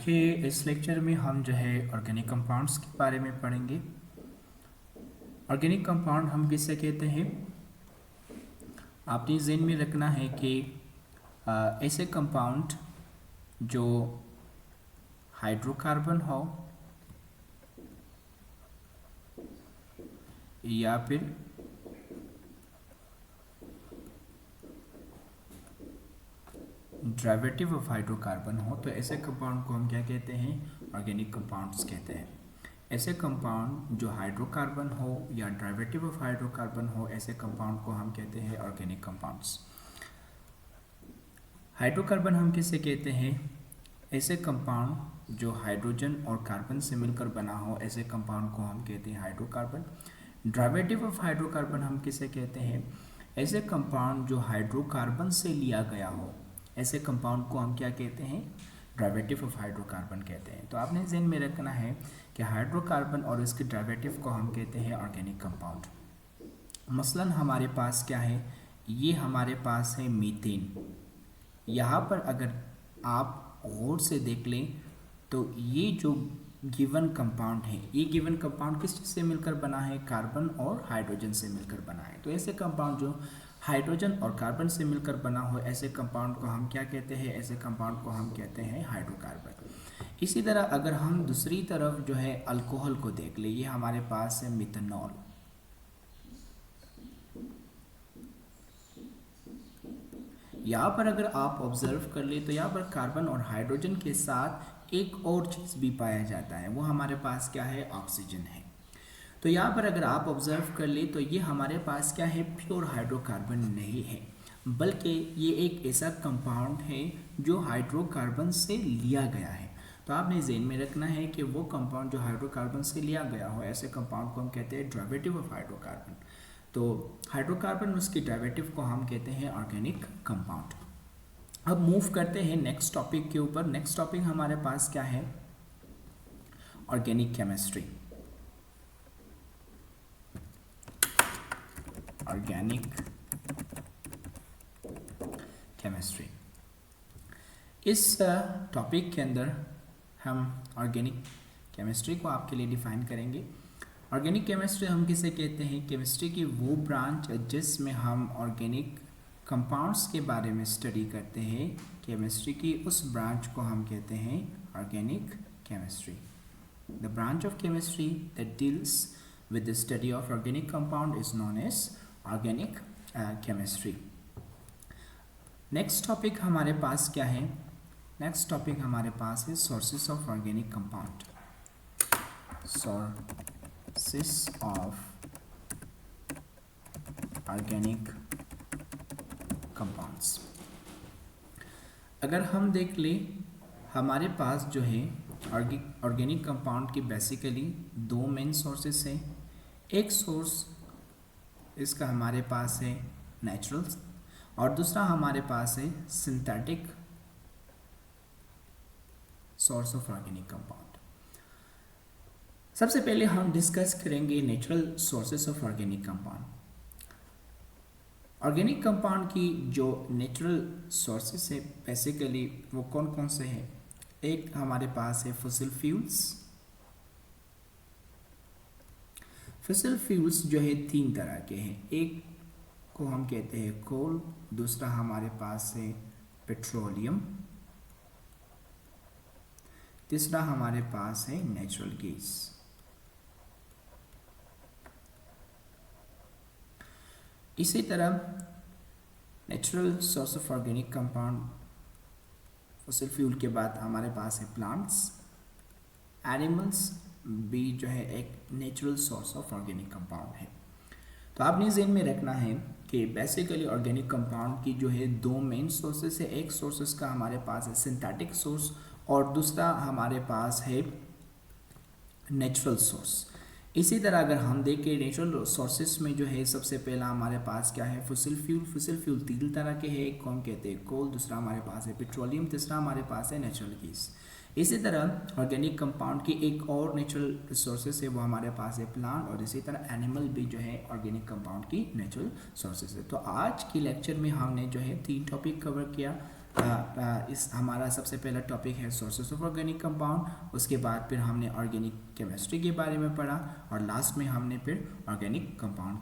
के इस लेक्चर में हम जो है ऑर्गेनिक कंपाउंड्स के बारे में पढ़ेंगे। ऑर्गेनिक कंपाउंड हम किसे कहते हैं? आपने ज़हन में रखना है कि ऐसे कंपाउंड जो हाइड्रोकार्बन हो या फिर डेरिवेटिव ऑफ हाइड्रोकार्बन हो, तो ऐसे कंपाउंड को हम क्या कहते हैं? ऑर्गेनिक कंपाउंड्स कहते हैं। ऐसे कंपाउंड जो हाइड्रोकार्बन हो या डेरिवेटिव ऑफ हाइड्रोकार्बन हो, ऐसे कंपाउंड को हम कहते हैं ऑर्गेनिक कंपाउंड्स। हाइड्रोकार्बन हम किसे कहते हैं? ऐसे कंपाउंड जो हाइड्रोजन और कार्बन से मिलकर बना हो, ऐसे कंपाउंड को हम कहते हैं हाइड्रोकार्बन। डेरिवेटिव ऑफ हाइड्रोकार्बन हम किसे कहते हैं? ऐसे कंपाउंड जो हाइड्रोकार्बन से लिया गया हो, ऐसे कंपाउंड को हम क्या कहते हैं? डेरिवेटिव ऑफ हाइड्रोकार्बन कहते हैं। तो आपने ज़हन में रखना है कि हाइड्रोकार्बन और इसके डेरिवेटिव को हम कहते हैं ऑर्गेनिक कंपाउंड। मसलन हमारे पास क्या है? ये हमारे पास है मीथेन। यहाँ पर अगर आप गौर से देख लें तो ये जो गिवन कंपाउंड है, ये गिवन कंपाउंड किस चीज़ से मिलकर बना है? कार्बन और हाइड्रोजन से मिलकर बना है। तो ऐसे कंपाउंड जो हाइड्रोजन और कार्बन से मिलकर बना हो, ऐसे कंपाउंड को हम क्या कहते हैं? ऐसे कंपाउंड को हम कहते हैं हाइड्रोकार्बन। इसी तरह अगर हम दूसरी तरफ जो है अल्कोहल को देख ले, ये हमारे पास है मिथेनॉल। यहाँ पर अगर आप ऑब्जर्व कर ले तो यहाँ पर कार्बन और हाइड्रोजन के साथ एक और चीज़ भी पाया जाता है, वो हमारे पास क्या है? ऑक्सीजन है। तो यहाँ पर अगर आप ऑब्जर्व कर ले तो ये हमारे पास क्या है? प्योर हाइड्रोकार्बन नहीं है, बल्कि ये एक ऐसा कंपाउंड है जो हाइड्रोकार्बन से लिया गया है। तो आपने ज़हन में रखना है कि वो कंपाउंड जो हाइड्रोकार्बन से लिया गया हो, ऐसे कंपाउंड को हम कहते हैं डेरिवेटिव ऑफ हाइड्रोकार्बन। तो हाइड्रोकार्बन उसकी डेरिवेटिव को हम कहते हैं ऑर्गेनिक कंपाउंड। अब मूव करते हैं नेक्स्ट टॉपिक के ऊपर। नेक्स्ट टॉपिक हमारे पास क्या है? Organic chemistry. ऑर्गेनिक केमिस्ट्री, इस टॉपिक के अंदर हम ऑर्गेनिक केमिस्ट्री को आपके लिए डिफाइन करेंगे। ऑर्गेनिक केमिस्ट्री हम किसे कहते हैं? केमिस्ट्री की वो ब्रांच जिसमें हम ऑर्गेनिक कंपाउंड्स के बारे में स्टडी करते हैं, केमिस्ट्री की उस ब्रांच को हम कहते हैं organic chemistry. The branch of chemistry that deals with the study of organic compound is known as organic chemistry. Next topic हमारे पास क्या है? नेक्स्ट टॉपिक हमारे पास है sources of organic compound. Sources of organic compounds. अगर हम देख लें, हमारे पास जो है ऑर्गेनिक कंपाउंड की बेसिकली दो मेन सोर्सेस हैं। एक सोर्स इसका हमारे पास है नेचुरल और दूसरा हमारे पास है synthetic source of organic compound. सबसे पहले हम डिस्कस करेंगे natural sources of organic compound. Organic compound की जो नेचुरल सोर्सेस है बेसिकली वो कौन कौन से हैं? एक हमारे पास है फॉसिल फ्यूल्स। फॉसिल फ्यूल्स जो है तीन तरह के हैं। एक को हम कहते हैं कोल, दूसरा हमारे पास है पेट्रोलियम, तीसरा हमारे पास है नेचुरल गैस। इसी तरह natural source of organic compound fossil fuel के बाद हमारे पास है प्लांट्स, एनिमल्स भी जो है एक natural source of organic compound है। तो आपने ज़हन में रखना है कि बेसिकली ऑर्गेनिक कंपाउंड की जो है दो मेन सोर्सेस है। एक सोर्सेस का हमारे पास है सिंथेटिक सोर्स और दूसरा हमारे पास है नेचुरल सोर्स। इसी तरह अगर हम देखें नेचुरल सोर्सेस में जो है सबसे पहला हमारे पास क्या है? Fossil fuel. फॉसिल फ्यूल तीन तरह के हैं। एक को हम कहते हैं कोल, दूसरा हमारे पास है पेट्रोलियम, तीसरा हमारे पास है नेचुरल गैस। इसी तरह ऑर्गेनिक कंपाउंड की एक और नेचुरल सोर्सेस है, वो हमारे पास है प्लांट, और इसी तरह एनिमल भी जो है ऑर्गेनिक कंपाउंड की नेचुरल सोर्सेस है। तो आज की लेक्चर में हमने जो है तीन टॉपिक कवर किया। इस हमारा सबसे पहला टॉपिक है सोर्सेस ऑफ ऑर्गेनिक कंपाउंड, उसके बाद फिर हमने ऑर्गेनिक केमिस्ट्री के बारे में पढ़ा और लास्ट में हमने फिर ऑर्गेनिक कंपाउंड